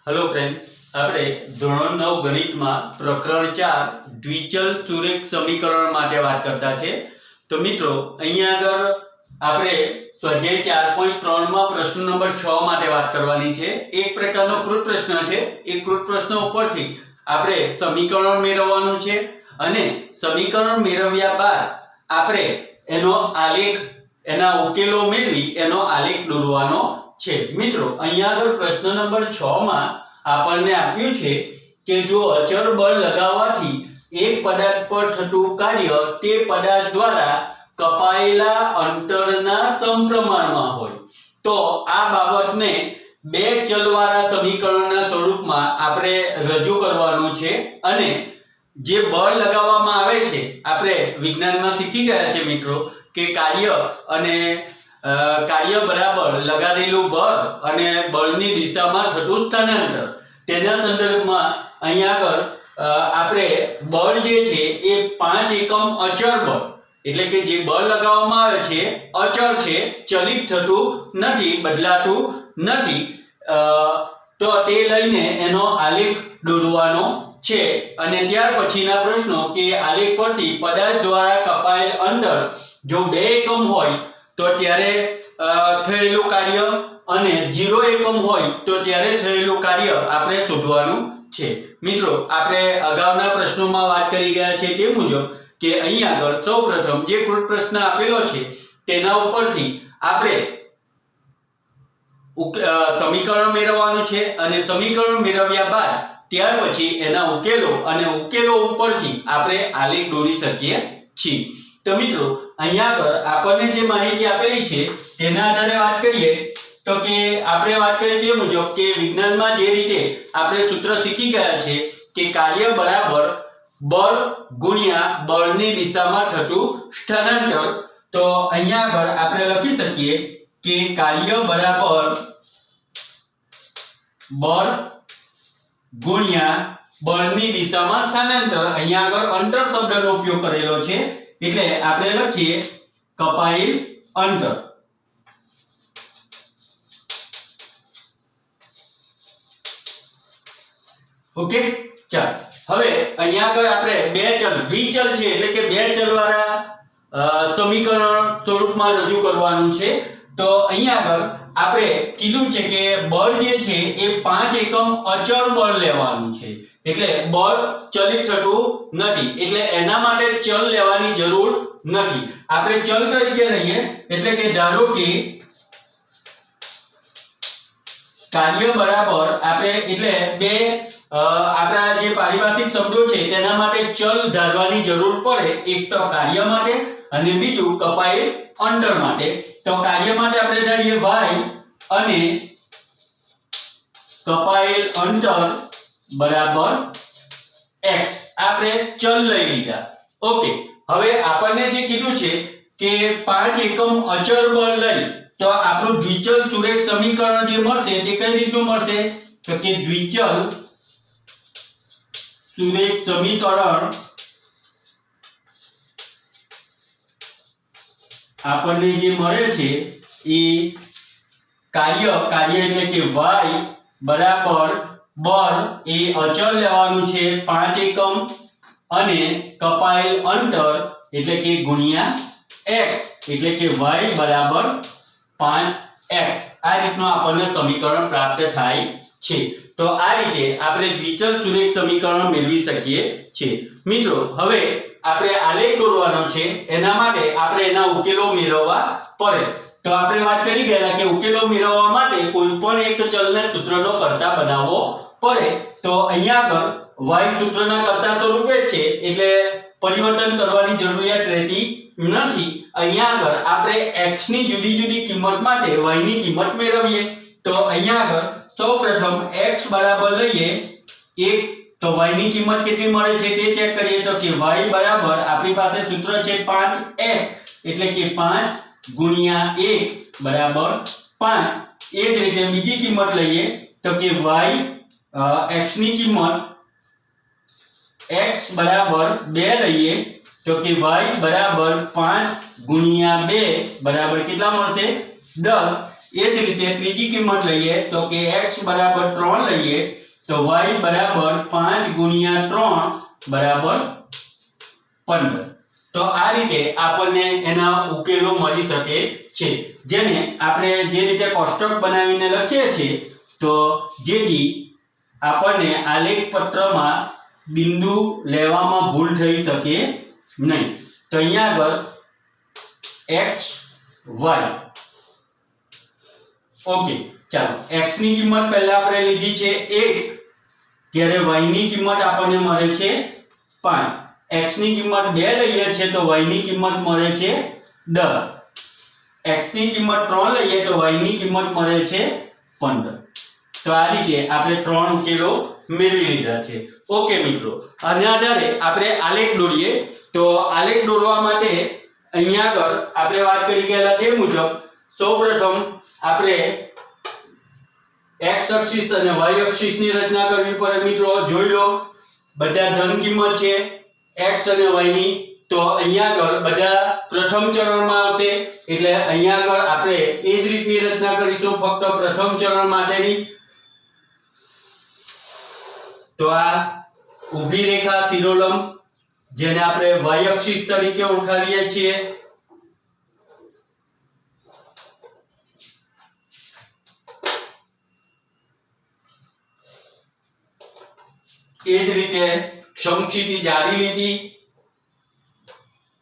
Hello friend, આપણે ધોરણ 9 ગણિતમાં પ્રકરણ 4 દ્વિચલ સુરેખ સમીકરણ માટે વાત કરતા છે। તો મિત્રો અહીંયા આગળ આપણે સ્વાધ્યાય 4.3 માં પ્રશ્ન નંબર 6 માટે વાત કરવાની છે। એક પ્રકારનો કૃત પ્રશ્ન છે। એ કૃત પ્રશ્ન ઉપરથી આપણે સમીકરણ મેળવવાનું છે અને સમીકરણ મેળવ્યા બાદ આપણે એનો આલેખ એના ઉકેલો મેળવી એનો આલેખ દોરવાનો છે। મિત્રો અહીંયા આગળ પ્રશ્ન નંબર 6 માં આપણને આપ્યું છે કે જો અચળ બળ લગાવવાથી એક પદાર્થ પર થતું કાર્ય તે પદાર્થ દ્વારા કપાયેલા અંતરના સમપ્રમાણમાં હોય તો આ બાબતને બે ચલવાળા સમીકરણના સ્વરૂપમાં આપણે રજૂ કરવાનું છે। અને જે બળ લગાવવામાં આવે છે આપણે વિજ્ઞાનમાં શીખી ગયા છે મિત્રો કે કાર્ય અને કાર્ય બરાબર લગાડેલું બળ અને બળની દિશામાં થતું સ્થાનાંતર તેના સંદર્ભમાં અહીંયા આગળ આપણે બળ જે છે એ 5 એકમ અચળ બળ એટલે કે જે બળ લગાવવામાં આવે છે અચળ છે, ચલિત થતું નથી, બદલાતું નથી, તો તે લઈને એનો આલેખ દોરવાનો છે। અને ત્યાર પછીના પ્રશ્નો કે આલેખ પરથી પદાર્થ દ્વારા કપાયેલ અંતર જો 2 એકમ હોય તો ત્યારે થયેલું કાર્ય અને 0 એકમ હોય તો ત્યારે થયેલું કાર્ય આપણે શોધવાનું છે। મિત્રો આપણે અગાઉના પ્રશ્નોમાં વાત કરી ગયા છે તે મુજબ કે અહીં આગળ સૌપ્રથમ જે કૃત પ્રશ્ન આપેલો છે તેના ઉપરથી આપણે સમીકરણ મેળવવાનું છે અને સમીકરણ મેળવ્યા બાદ ત્યાર પછી એના ઉકેલો અને ઉકેલો ઉપરથી આપણે આલેખ દોરી શકીએ છીએ। તો મિત્રો અહીંયા આગળ આપણને જે માહિતી આપેલી છે તેના આધારે વાત કરીએ તો કે આપણે વાત કરીએ તે મુજબ કે વિજ્ઞાનમાં જે રીતે આપણે સૂત્ર શીખી ગયા છે કે કાર્ય બરાબર બળ ગુણ્યા બળની દિશામાં થતું સ્થાનાંતર। તો અહીંયા આગળ આપણે લખી શકીએ કે કાર્ય બરાબર બળ ગુણ્યા બળની દિશામાં સ્થાનાંતર। અહીંયા આગળ અંતર શબ્દનો ઉપયોગ કરેલો છે એટલે આપણે લખીએ કપાયેલ અંતર। ઓકે, ચાલો હવે અહીંયા આગળ આપણે બે ચલ દ્વિચલ છે એટલે કે બે ચલવાળા સમીકરણ સ્વરૂપમાં રજૂ કરવાનું છે। તો અહીંયા આગળ આપણે કીધું છે કે બળ જે છે એ 5 એકમ અચળ બળ લેવાનું છે એટલે બળ ચલિત થતું નથી એટલે એના માટે ચલ લેવાની જરૂર નથી। આપણે ચલ તરીકે લઈએ એટલે કે ધારો કે કાર્ય બરાબર આપણે એટલે બે આપણા જે પારિભાષિક શબ્દો છે તેના માટે ચલ ધારવાની જરૂર પડે, એક તો કાર્ય માટે અને બીજું કપાયેલ અંતર માટે। તો કાર્ય માટે આપણે ધારીએ y અને કપાયેલ અંતર બરાબર x આપણે ચલ લઈ લીધા। ઓકે, હવે આપણને જે કીધું છે કે 5 એકમ અચળ બળ લઈ તો આપણું દ્વિચલ સુરેખ સમીકરણ જે મળશે તે કઈ રીતનું મળશે તો કે દ્વિચલ સુરેખ સમીકરણ આપણને જે મળે છે એ કાર્ય એટલે કે y બરાબર બળ એ અચળ લેવાનું છે 5 એકમ અને કપાયેલ અંતર એટલે કે ગુણ્યા x એટલે કે y બરાબર 5x। આ રીતનું આપણને સમીકરણ પ્રાપ્ત થાય છે। તો આ રીતે આપણે દ્વિચલ સુરેખ સમીકરણ મેળવી શકીએ છીએ। મિત્રો હવે આપણે આલેખ દોરવાનો છે એના માટે આપણે એના ઉકેલો મેળવવા પડે। તો આપણે વાત કરી ગયા કે ઉકેલો મેળવવા માટે કોઈ પણ એક ચલને સૂત્રનો કર્તા બનાવવો પડે। તો અહીંયા આગળ y સૂત્રના કર્તા સ્વરૂપે છે એટલે પરિવર્તન કરવાની જરૂરિયાત રહેતી નથી। અહીંયા આગળ આપણે x ની જુદી જુદી કિંમત માટે y ની કિંમત મેળવીએ। તો અહીંયા આગળ સૌપ્રથમ x બરાબર લઈએ 1 તો y ની કિંમત કેટલી મળે છે તે ચેક કરીએ તો કે y બરાબર આપણી પાસે સૂત્ર છે 5x એટલે કે 5 ગુણ્યા 1 બરાબર 5। એ જ રીતે બીજી કિંમત લઈએ તો કે x ની કિંમત x બરાબર 2 લઈએ તો કે y બરાબર 5 ગુણ્યા 2 બરાબર કેટલા મળશે 10। એ જ રીતે ત્રીજી કિંમત લઈએ તો કે x બરાબર 3 લઈએ તો y બરાબર 5 ગુણ્યા 3 બરાબર 15. તો આ રીતે આપણને એના ઉકેલો મળી શકે છે, જેને આપણે જે રીતે કોષ્ટક બનાવીને લખીએ છીએ તો જેથી આપણને આલેખ પત્રમાં બિંદુ લેવામાં ભૂલ થઈ શકે નહીં. તો અહીંયા આગળ x y. ઓકે, ચાલો x ની કિંમત પહેલા આપણે લીધી છે 1, ત્યારે y ની કિંમત આપણને મળે છે 5. x ની કિંમત 2 લઈએ છે તો y ની કિંમત મળે છે 10. x ની કિંમત 3 લઈએ તો y ની કિંમત મળે છે 15. તો આ રીતે આપણે 3 ઉકેલો મેળવી લીધા છે. ઓકે મિત્રો, આના આધારે આપણે આલેખ દોરીએ. તો આલેખ દોરવા માટે અહીંયા આગળ આપણે વાત કરી ગયેલા તે મુજબ સૌપ્રથમ આપણે x અક્ષિસ અને y અક્ષિસની રચના કરવી પડે. મિત્રો જોઈ લો, બધા ધન કિંમત છે x અને y ની, તો અહીંયા આગળ બધા પ્રથમ ચરણમાં આવશે, એટલે અહીંયા આગળ આપણે એ જ રીતની રચના કરીશું, ફક્ત પ્રથમ ચરણ માટેની. તો આ ઊભી રેખા શિરોલંબ, જેને આપણે y અક્ષિસ તરીકે ઓળખાવીએ છીએ, એ જ રીતે સમક્ષિતિજ જાડી લીટી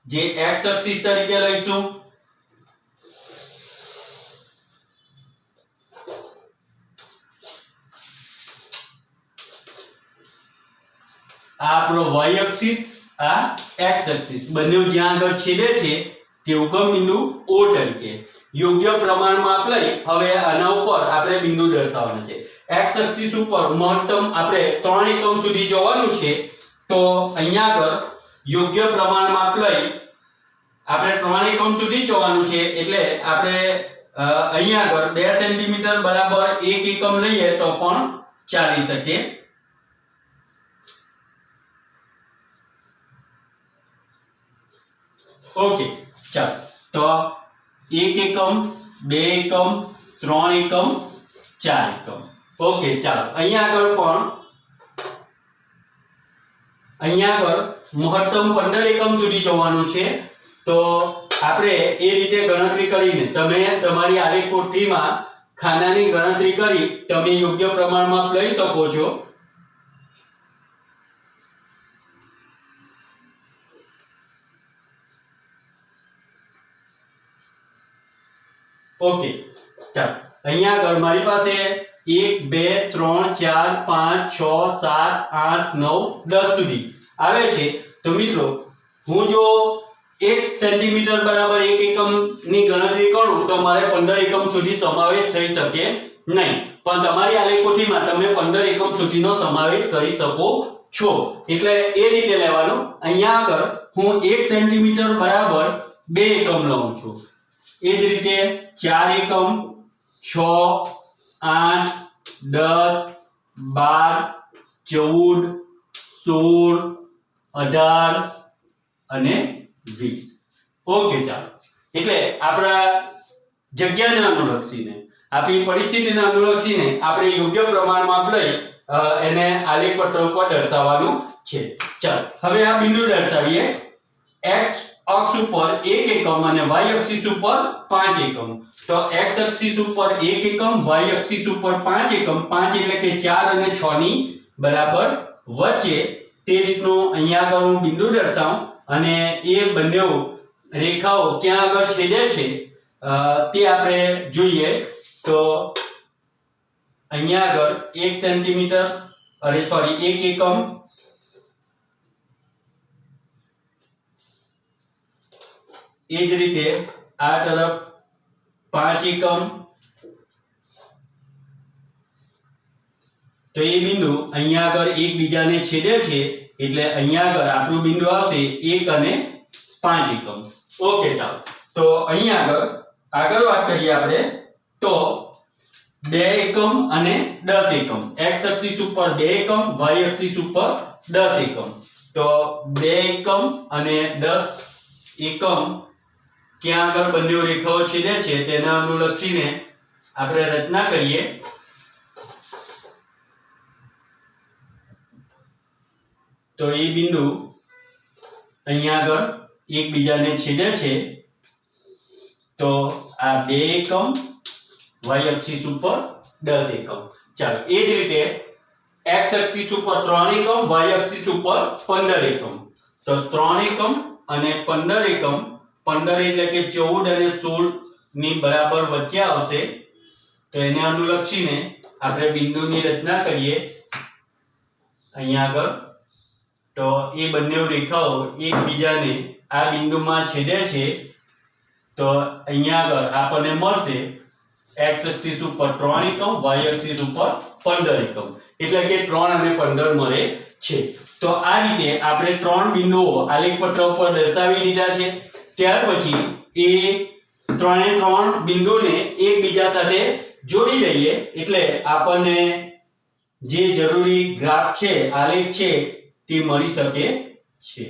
જે x અક્ષિસ તરીકે લઈશું. આ આપણો y અક્ષિસ, આ x અક્ષિસ, બંને જ્યાં આગળ છેદે છે તે ઉગમ બિંદુ O તરીકે યોગ્ય પ્રમાણમાં લઈ હવે આના ઉપર આપણે બિંદુ દર્શાવવાનું છે. x અક્ષિસ ઉપર મહત્તમ આપણે 3 એકમ સુધી જવાનું છે, તો અહીંયા આગળ યોગ્ય પ્રમાણમાં લઈ આપણે 3 એકમ સુધી જવાનું છે, એટલે આપણે અહીંયા આગળ 2 સેન્ટીમીટર બરાબર 1 એકમ લઈએ તો પણ ચાલી શકે. ઓકે, ચાલો, તો 1 એકમ, 2 એકમ, 3 એકમ, 4 એકમ. ઓકે, ચાલો, અહીંયા આગળ મહત્તમ 15 એકમ સુધી જવાનું છે. તો આપણે એ રીતે ગણતરી કરીને તમે તમારી આલેખ કોઠીમાં ખાનાની ગણતરી કરી તમે યોગ્ય પ્રમાણમાં લઈ શકો છો. ઓકે, ચાલો, અહીંયા આગળ મારી પાસે 1 2 3 4 5 6 7 8 9 10 સુધી આવે છે. તો મિત્રો હું જો 1 સેન્ટીમીટર બરાબર 1 એકમ ની ગણતરી કરું તો મારે 15 એકમ સુધી સમાવેશ થઈ શકે નહીં, પણ તમારી આલેખ કોઠીમાં તમે 15 એકમ સુધીનો સમાવેશ કરી શકો છો, એટલે એ રીતે લેવાનું. અહીંયા આગળ હું 1 સેન્ટીમીટર બરાબર 2 એકમ લઉં છું. એ જ રીતે 4 એકમ, 6 8 10 12 14 16 18 અને 20. ઓકે, ચાલો, એટલે આપણા જગ્યાને અનુલક્ષીને આપણી પરિસ્થિતિને અનુલક્ષીને આપણે યોગ્ય પ્રમાણમાં લઈ એને આલેખ પત્ર ઉપર દર્શાવવાનું છે. ચાલો, હવે આ બિંદુ દર્શાવીએ. x અક્ષ ઉપર 1 એકમ અને y અક્ષિસ ઉપર 5 એકમ. તો x અક્ષિસ ઉપર 1 એકમ, y અક્ષિસ ઉપર 5 એકમ. 5 એટલે કે 4 અને 6 ની બરાબર વચ્ચે, તે રીતનું અહીંયા આગળ હું બિંદુ દર્શાવું અને એ બંને રેખાઓ ક્યાં આગળ છેદે છે તે આપણે જોઈએ. તો અહીંયા આગળ 1 સેન્ટીમીટર, 1 એકમ, એ જ રીતે આ તરફ 5 એકમ. તો એ બિંદુ અહીંયા આગળ એકબીજાને છેદે છે, એટલે અહીંયા આગળ આપણું બિંદુ આવશે 1 અને 5 એકમ. ઓકે, ચાલો, તો અહીંયા આગળ વાત કરીએ આપણે. તો 2 એકમ અને 10 એકમ, x અક્ષિસ ઉપર 2 એકમ, y અક્ષિસ ઉપર 10 એકમ. તો 2 એકમ અને 10 એકમ ક્યાં આગળ બંને રેખાઓ છેદે છે તેના અનુલક્ષીને આપણે રચના કરીએ તો એ બિંદુ અહીંયા આગળ એકબીજાને છેદે છે તો આ 2 એકમ y અક્ષિસ ઉપર 10 એકમ. ચાલો એ જ રીતે x અક્ષિસ ઉપર 3 એકમ y અક્ષિસ ઉપર 15 એકમ. તો 3 એકમ અને 15 એકમ, 15 એટલે કે 14 અને 16 ની બરાબર વચ્ચે આવશે. તો એને અનુલક્ષીને આપણે બિંદુની રચના કરીએ અહીંયા આગળ. તો એ બંને રેખાઓ એકબીજાને આ બિંદુમાં છેદે છે તો અહીંયા આગળ આપણને મળશે x અક્ષિસ ઉપર 3 એકમ y અક્ષિસ ઉપર 15 એકમ, એટલે કે 3 અને 15 મળે છે. તો આ રીતે આપણે 3 બિંદુઓ આલેખ પત્ર ઉપર દર્શાવી દીધા છે. ત્યાર પછી એ 3 બિંદુને એકબીજા સાથે જોડી લઈએ એટલે આપણને જે જરૂરી ગ્રાફ છે, આલેખ છે તે મળી શકે છે.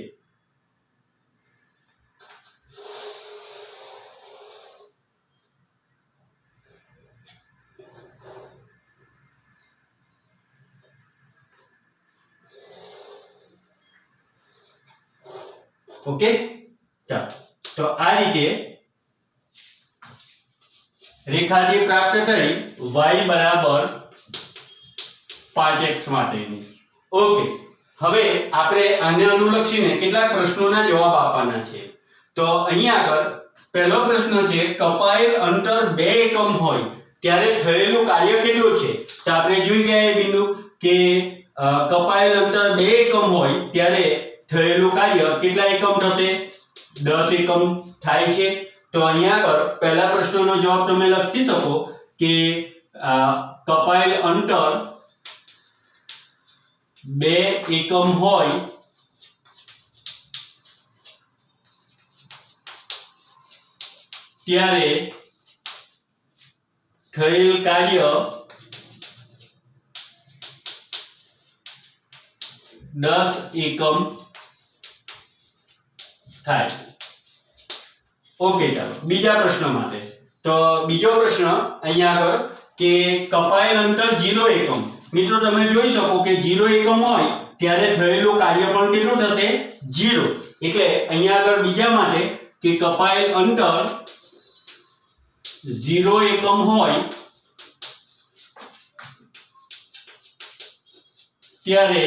ઓકે, ચાલો તો આ રીતે રેખા જે પ્રાપ્ત થઈ y બરાબર 5x માટેની. ઓકે, હવે આપણે આને અનુલક્ષીને કેટલાક પ્રશ્નોના જવાબ આપવાના છે. તો અહીંયા આગળ પહેલો પ્રશ્ન છે, કપાયેલ અંતર 2 એકમ હોય ત્યારે થયેલું કાર્ય કેટલું છે? તો આપણે જોઈ ગયા એ બિંદુ કે કપાયેલ અંતર 2 એકમ હોય ત્યારે થયેલું કાર્ય કેટલા એકમ થશે? 10 એકમ થાય છે. તો અહીંયા આગળ પહેલા પ્રશ્નનો જવાબ તમે લખી શકો કે કપાયેલ અંતર 2 એકમ હોય ત્યારે થયેલ કાર્ય 10 એકમ થાય. ઓકે, ચાલો બીજા પ્રશ્ન માટે. તો બીજો પ્રશ્ન અહીંયા આગળ કે કપાયેલ અંતર 0 એકમ. મિત્રો તમે જોઈ શકો કે 0 એકમ હોય ત્યારે થયેલું કાર્ય પણ કેટલું થશે? 0. એટલે અહીંયા આગળ બીજા માટે કે કપાયેલ અંતર 0 એકમ હોય ત્યારે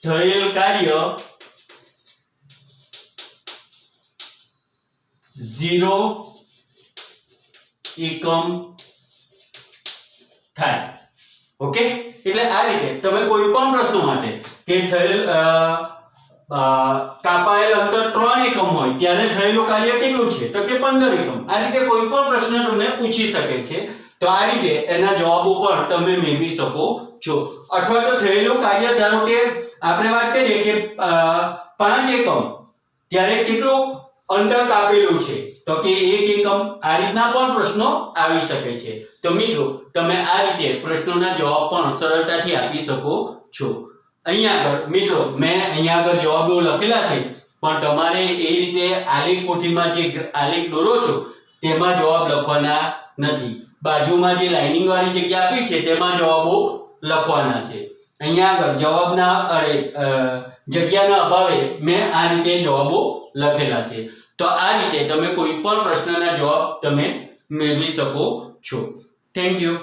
થયેલ કાર્ય 0 એકમ થાય. ઓકે, એટલે આ રીતે તમે કોઈ પણ પ્રશ્ન માટે કે થયેલ કાપાયેલ અંતર 3 એકમ હોય ત્યારે થયેલું કાર્ય કેટલું છે? તો કે 15 એકમ. આ રીતે કોઈ પણ પ્રશ્ન તમને પૂછી શકે છે. તો આ રીતે એના જવાબો પણ તમે મેળવી શકો છો. અથવા તો થયેલું કાર્ય ધારો કે આપણે વાત કરીએ કે 5 એકમ ત્યારે કેટલું અંતર કાપેલું છે? તો કે 1 એકમ. આ રીતના પણ પ્રશ્નો આવી શકે છે. તો મિત્રો તમે આ રીતે પ્રશ્નોના જવાબ પણ સરળતાથી આપી શકો છો. અહીંયા આગળ મિત્રો મેં અહીંયા આગળ જવાબો લખેલા છે, પણ તમારે એ રીતે આલેખ પોથીમાં જે આલેખ દોરો છો તેમાં જવાબ લખવાના નથી. બાજુમાં જે લાઇનિંગ વાળી જગ્યા આપી છે તેમાં જવાબો લખવાના છે. અહીંયા આગળ જવાબના જગ્યાના અભાવે મેં આ રીતે જવાબો લખેલા છે. તો આ રીતે તમે કોઈ પણ પ્રશ્નના જવાબ તમે મેળવી શકો છો. Thank you.